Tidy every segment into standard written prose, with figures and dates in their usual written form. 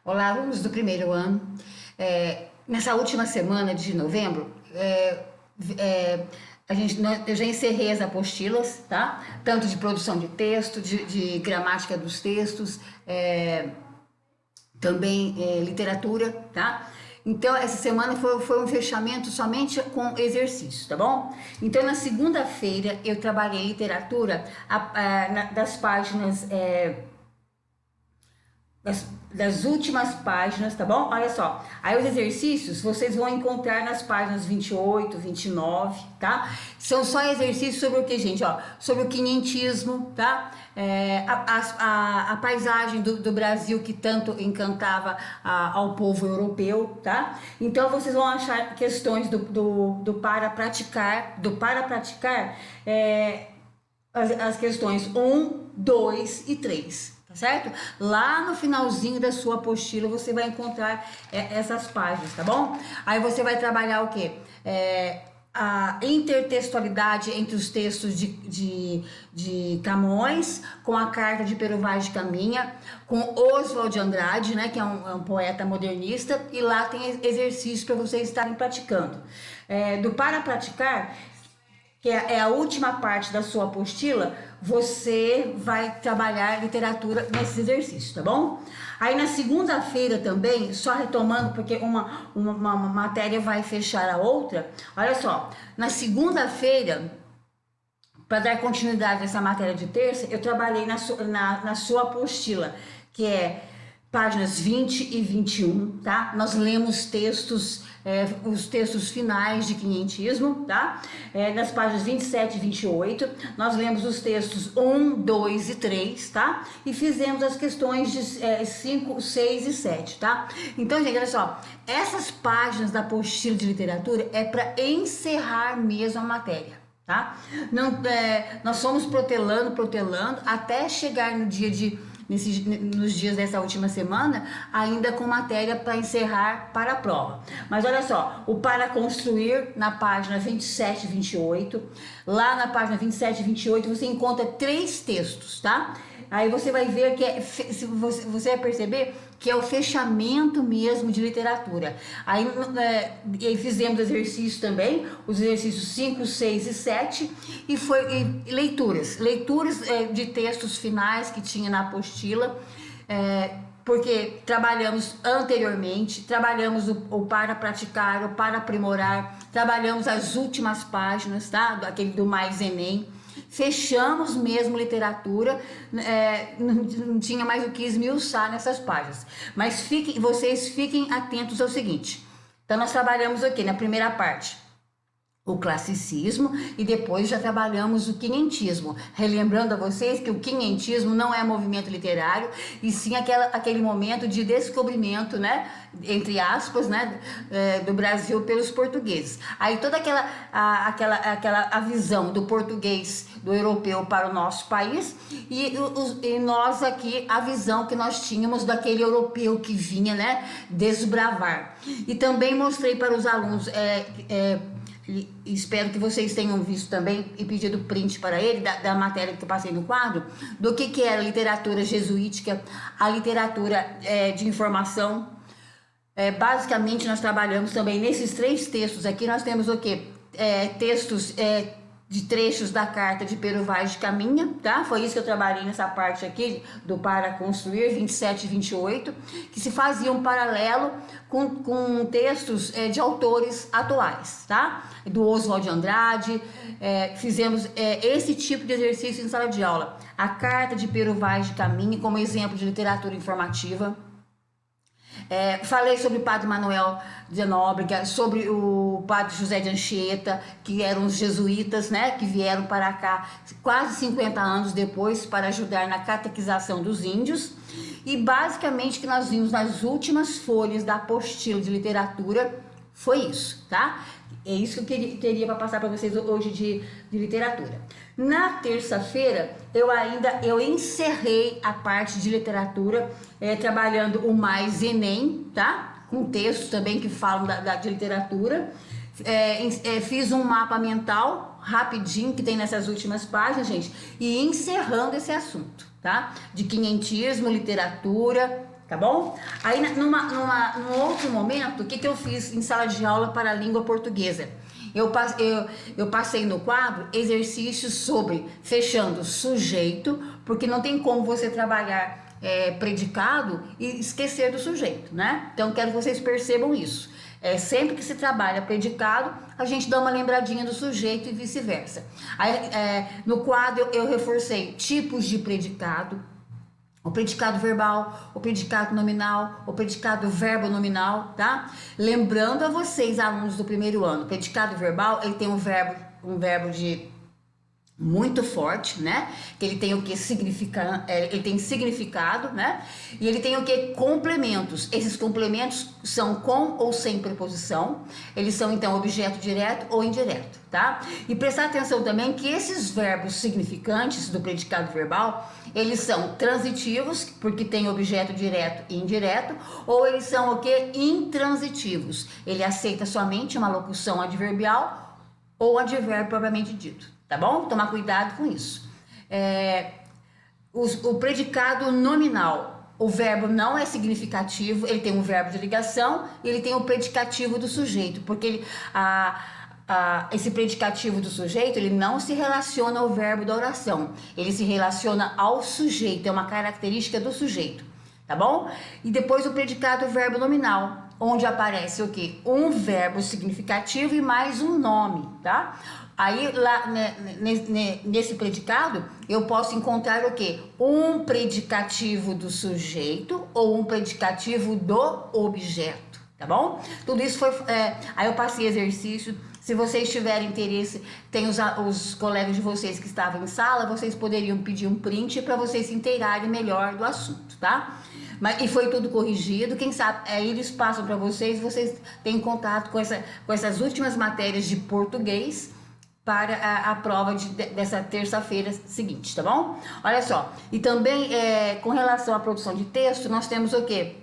Olá, alunos do primeiro ano. Nessa última semana de novembro, eu já encerrei as apostilas, tá? Tanto de produção de texto, de gramática dos textos, também literatura, tá? Então, essa semana foi um fechamento somente com exercícios, tá bom? Então, na segunda-feira, eu trabalhei literatura das páginas... Das últimas páginas, tá bom? Olha só, aí os exercícios vocês vão encontrar nas páginas 28, 29, tá? São só exercícios sobre o que, gente? Ó, sobre o quinhentismo, tá? A paisagem do Brasil que tanto encantava ao povo europeu, tá? Então vocês vão achar questões do para praticar, as questões 1, 2 e 3. Certo? Lá no finalzinho da sua apostila você vai encontrar essas páginas, tá bom? Aí você vai trabalhar o quê? A intertextualidade entre os textos de Camões, com a carta de Pero Vaz de Caminha, com Oswald de Andrade, né, que é um poeta modernista, e lá tem exercícios para vocês estarem praticando. Do para praticar, que é a última parte da sua apostila, você vai trabalhar literatura nesses exercícios, tá bom? Aí na segunda-feira também, só retomando, porque uma matéria vai fechar a outra, olha só, na segunda-feira, para dar continuidade a essa matéria de terça, eu trabalhei na sua apostila, que é páginas 20 e 21, tá? Nós lemos textos, os textos finais de quinhentismo, tá? Nas páginas 27 e 28, nós lemos os textos 1, 2 e 3, tá? E fizemos as questões de 5, 6 e 7, tá? Então, gente, olha só, essas páginas da apostila de literatura é para encerrar mesmo a matéria, tá? Não, nós fomos protelando, até chegar no dia nos dias dessa última semana, ainda com matéria para encerrar para a prova. Mas olha só, o para construir na página 27 e 28, lá na página 27 e 28 você encontra 3 textos, tá? Aí você vai ver que você vai perceber que é o fechamento mesmo de literatura. Aí fizemos exercícios também, os exercícios 5, 6 e 7, e leituras de textos finais que tinha na apostila, porque trabalhamos anteriormente, trabalhamos o para praticar, o para aprimorar, trabalhamos as últimas páginas, tá? Aquele do Mais Enem. Fechamos mesmo literatura, não tinha mais o que esmiuçar nessas páginas. Mas vocês fiquem atentos ao seguinte. Então nós trabalhamos aqui na primeira parte o classicismo e depois já trabalhamos o quinhentismo, relembrando a vocês que o quinhentismo não é movimento literário e sim aquele momento de descobrimento, né, entre aspas, né, do Brasil pelos portugueses. Aí toda aquela visão do português, do europeu para o nosso país e nós aqui a visão que nós tínhamos daquele europeu que vinha, né, desbravar. E também mostrei para os alunos espero que vocês tenham visto também e pedido print para ele da matéria que eu passei no quadro, do que era a literatura jesuítica, a literatura de informação. Basicamente nós trabalhamos também nesses 3 textos aqui, nós temos o que? Textos de trechos da carta de Pero Vaz de Caminha, tá? Foi isso que eu trabalhei nessa parte aqui do para construir, 27 e 28, que se fazia um paralelo com textos de autores atuais, tá? Do Oswald de Andrade, fizemos esse tipo de exercício em sala de aula. A carta de Pero Vaz de Caminha como exemplo de literatura informativa. Falei sobre o padre Manuel de Nóbrega, sobre o padre José de Anchieta, que eram os jesuítas, né, que vieram para cá quase 50 anos depois para ajudar na catequização dos índios. E basicamente o que nós vimos nas últimas folhas da apostila de literatura foi isso, tá? É isso que eu teria para passar para vocês hoje de literatura. Na terça-feira, eu encerrei a parte de literatura, trabalhando o Mais Enem, tá? Com textos também que falam de literatura. Fiz um mapa mental rapidinho que tem nessas últimas páginas, gente, e encerrando esse assunto, tá? De quinhentismo, literatura, tá bom? Aí, num outro momento, o que, que eu fiz em sala de aula para a língua portuguesa? Eu passei no quadro exercícios sobre fechando sujeito, porque não tem como você trabalhar predicado e esquecer do sujeito, né? Então, quero que vocês percebam isso. Sempre que se trabalha predicado, a gente dá uma lembradinha do sujeito e vice-versa. No quadro, eu reforcei tipos de predicado, o predicado verbal, o predicado nominal, o predicado verbo nominal, tá? Lembrando a vocês, alunos do primeiro ano, o predicado verbal, ele tem um verbo de muito forte, né? Que ele tem o que significa, ele tem significado, né? E ele tem o que complementos. Esses complementos são com ou sem preposição. Eles são então objeto direto ou indireto, tá? E prestar atenção também que esses verbos significantes do predicado verbal, eles são transitivos, porque tem objeto direto e indireto, ou eles são o que intransitivos. Ele aceita somente uma locução adverbial ou advérbio propriamente dito. Tá bom? Tomar cuidado com isso. O predicado nominal, o verbo não é significativo, ele tem um verbo de ligação e ele tem o predicativo do sujeito, porque esse predicativo do sujeito, ele não se relaciona ao verbo da oração, ele se relaciona ao sujeito, é uma característica do sujeito, tá bom? E depois o predicado verbo nominal, onde aparece o quê? Um verbo significativo e mais um nome, tá? Aí, lá nesse predicado, eu posso encontrar o quê? Um predicativo do sujeito ou um predicativo do objeto, tá bom? Tudo isso foi... aí eu passei exercício. Se vocês tiverem interesse, tem os colegas de vocês que estavam em sala, vocês poderiam pedir um print para vocês se inteirarem melhor do assunto, tá? E foi tudo corrigido, quem sabe aí eles passam para vocês têm contato com essas últimas matérias de português para a prova dessa terça-feira seguinte, tá bom? Olha só, e também com relação à produção de texto, nós temos o quê?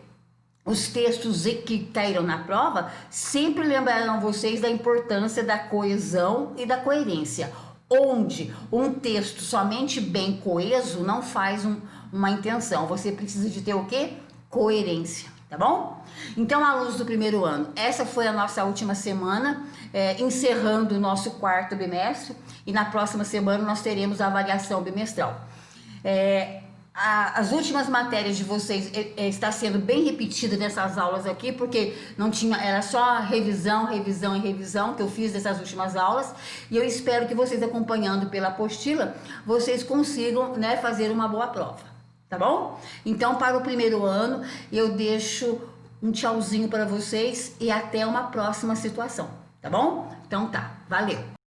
Os textos que caíram na prova sempre lembrarão vocês da importância da coesão e da coerência, onde um texto somente bem coeso não faz uma intenção, você precisa de ter o quê? Coerência, tá bom? Então, alunos do primeiro ano, essa foi a nossa última semana, encerrando o nosso quarto bimestre, e na próxima semana nós teremos a avaliação bimestral. As últimas matérias de vocês está sendo bem repetida nessas aulas aqui, porque não tinha, era só revisão, revisão e revisão que eu fiz dessas últimas aulas, e eu espero que vocês, acompanhando pela apostila, vocês consigam, né, fazer uma boa prova, tá bom? Então, para o primeiro ano, eu deixo um tchauzinho para vocês e até uma próxima situação, tá bom? Então tá, valeu!